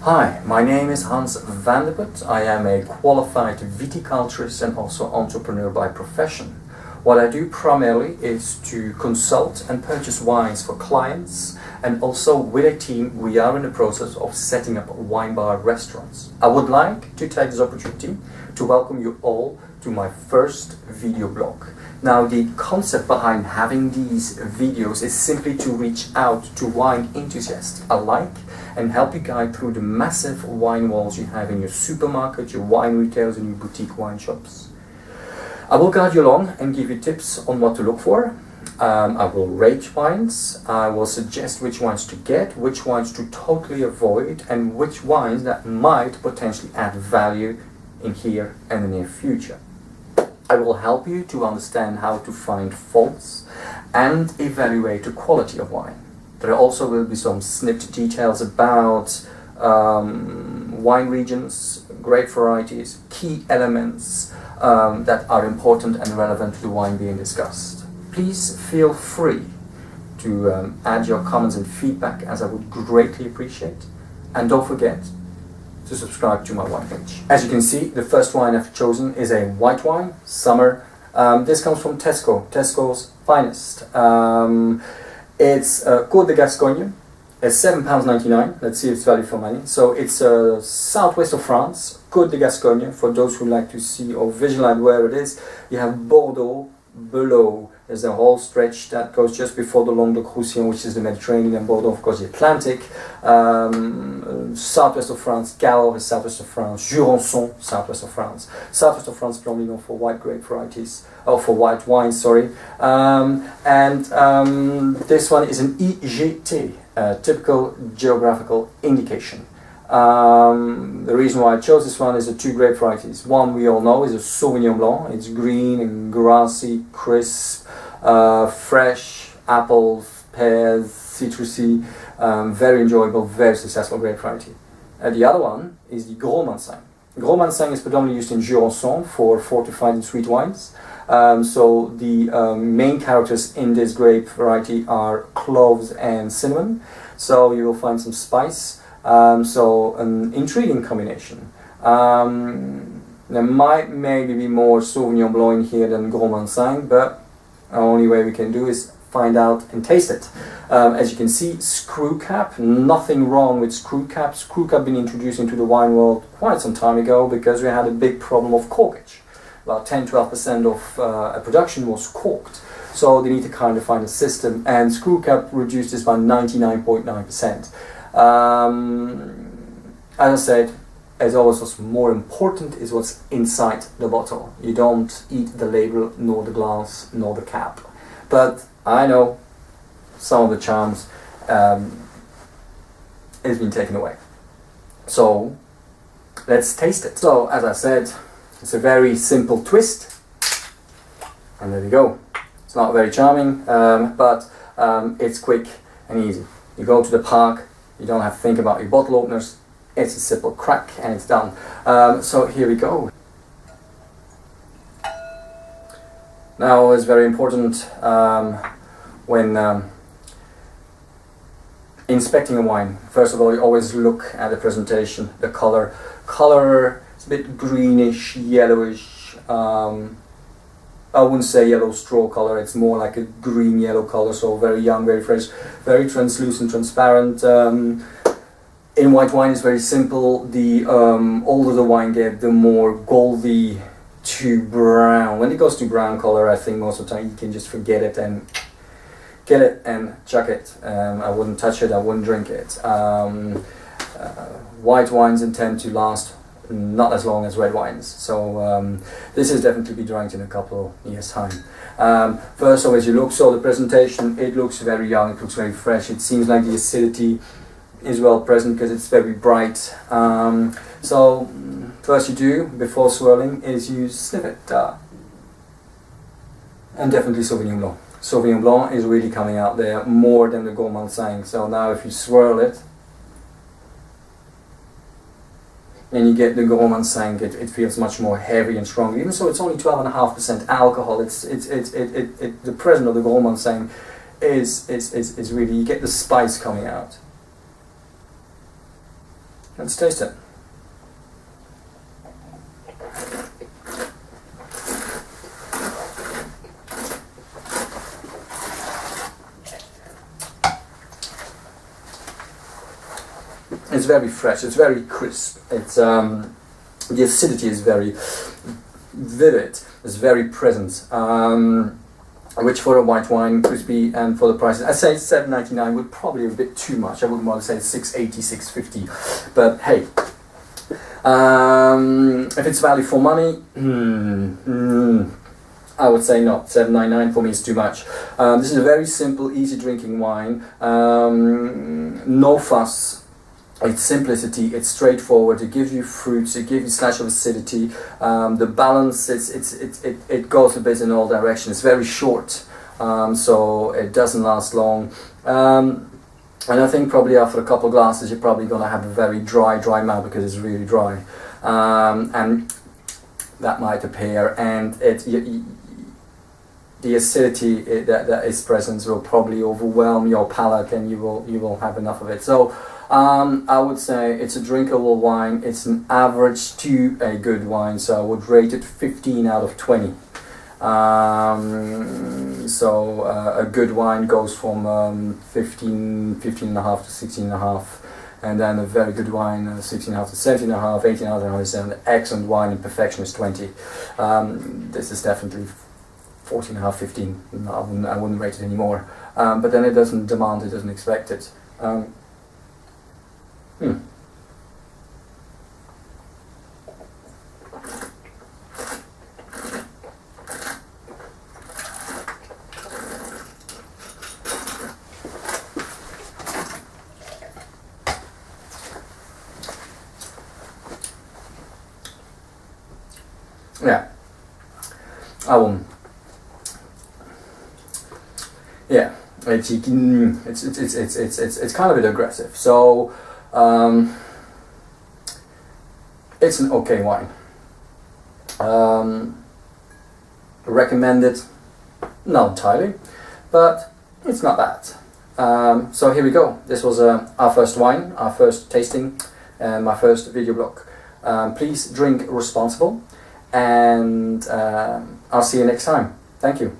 Hi, my name is Hans Vandeputte. I am a qualified viticulturist and also entrepreneur by profession. What I do primarily is to consult and purchase wines for clients, and also with a team we are in the process of setting up wine bar restaurants. I would like to take this opportunity to welcome you all to my first video blog. Now, the concept behind having these videos is simply to reach out to wine enthusiasts alike and help you guide through the massive wine walls you have in your supermarket, your wine retailers and your boutique wine shops. I will guide you along and give you tips on what to look for. I will rate wines, I will suggest which wines to get, which wines to totally avoid, and which wines that might potentially add value in here and the near future. I will help you to understand how to find faults and evaluate the quality of wine. There also will be some snipped details about wine regions, grape varieties, key elements that are important and relevant to the wine being discussed. Please feel free to add your comments and feedback, as I would greatly appreciate. And don't forget to subscribe to my wine page. As you can see, the first wine I've chosen is a white wine, summer. This comes from Tesco's finest. It's Côtes de Gascogne. It's £7.99. Let's see its value for money. So it's southwest of France, Côtes de Gascogne. For those who like to see or visualize where it is, you have Bordeaux below. There's a whole stretch that goes just before the Languedoc-Roussillon, which is the Mediterranean, and Bordeaux, of course, the Atlantic. Southwest of France, Cahors is southwest of France, Jurançon, southwest of France. Southwest of France, probably known for white grape varieties, or for white wine, sorry. This one is an IGT, typical geographical indication. The reason why I chose this one is the two grape varieties. One we all know is a Sauvignon Blanc. It's green and grassy, crisp, fresh, apples, pears, citrusy, very enjoyable, very successful grape variety. The other one is the Gros Manseng. Gros Manseng is predominantly used in Jurançon for fortified and sweet wines. So the main characters in this grape variety are cloves and cinnamon. So you will find some spice. So an intriguing combination. There might maybe be more Sauvignon Blanc in here than Gros Manseng, but the only way we can do is find out and taste it. As you can see, screw cap, nothing wrong with screw cap. Screw cap been introduced into the wine world quite some time ago because we had a big problem of corkage. About 10-12% of production was corked. So they need to kind of find a system, and screw cap reduced this by 99.9%. As I said, as always, what's more important is what's inside the bottle. You don't eat the label, nor the glass, nor the cap. But I know some of the charms has been taken away. So let's taste it. So as I said, it's a very simple twist, and there we go. It's not very charming, but it's quick and easy. You go to the park. You don't have to think about your bottle openers. It's a simple crack and it's done. So here we go. Now, it's very important when inspecting a wine. First of all, you always look at the presentation, the color. Color is a bit greenish, yellowish. I wouldn't say yellow straw color, it's more like a green yellow color, so very young, very fresh, very translucent, transparent. In white wine it's very simple. The older the wine gets, the more goldy to brown. When it goes to brown color, I think most of the time you can just forget it and get it and chuck it. I wouldn't touch it, I wouldn't drink it. White wines intend to last not as long as red wines, so this is definitely be drank in a couple of years time. First, as you look, so the presentation, it looks very young, it looks very fresh. It seems like the acidity is well present because it's very bright. So first you do before swirling is you sniff it, and definitely Sauvignon Blanc. Sauvignon Blanc is really coming out there more than the Gros Manseng. So now if you swirl it and you get the Gros Manseng, it feels much more heavy and strong. Even so, it's only 12.5% alcohol. The presence of the Gros Manseng is really, you get the spice coming out. Let's taste it. It's very fresh, it's very crisp, it's the acidity is very vivid, it's very present, which for a white wine, crispy, and for the prices, I'd say $7.99 would probably be a bit too much. I wouldn't want to say $6.80, $6.50, but hey, if it's value for money, I would say not. $7.99 for me is too much. This is a very simple, easy drinking wine, no fuss. It's simplicity, it's straightforward, it gives you fruits, it gives you slash of acidity, the balance, it goes a bit in all directions. It's very short, so it doesn't last long. And I think probably after a couple of glasses you're probably going to have a very dry mouth because it's really dry. And that might appear, and the acidity that is present will probably overwhelm your palate, and you will have enough of it. So I would say it's a drinkable wine. It's an average to a good wine, so I would rate it 15 out of 20. So a good wine goes from 15 and a half to 16 and a half, and then a very good wine 16 and a half to 17 and a half, 18 and a half is an excellent wine, and perfection is 20. This is definitely 14 and a half, 15. I wouldn't rate it anymore. But then it doesn't demand, it doesn't expect it. Yeah, I won't. Yeah, it's kind of a bit aggressive. So it's an okay wine. Recommend it? Not entirely, but it's not bad. So here we go. This was our first wine, our first tasting, and my first video blog. Please drink responsible, and I'll see you next time. Thank you.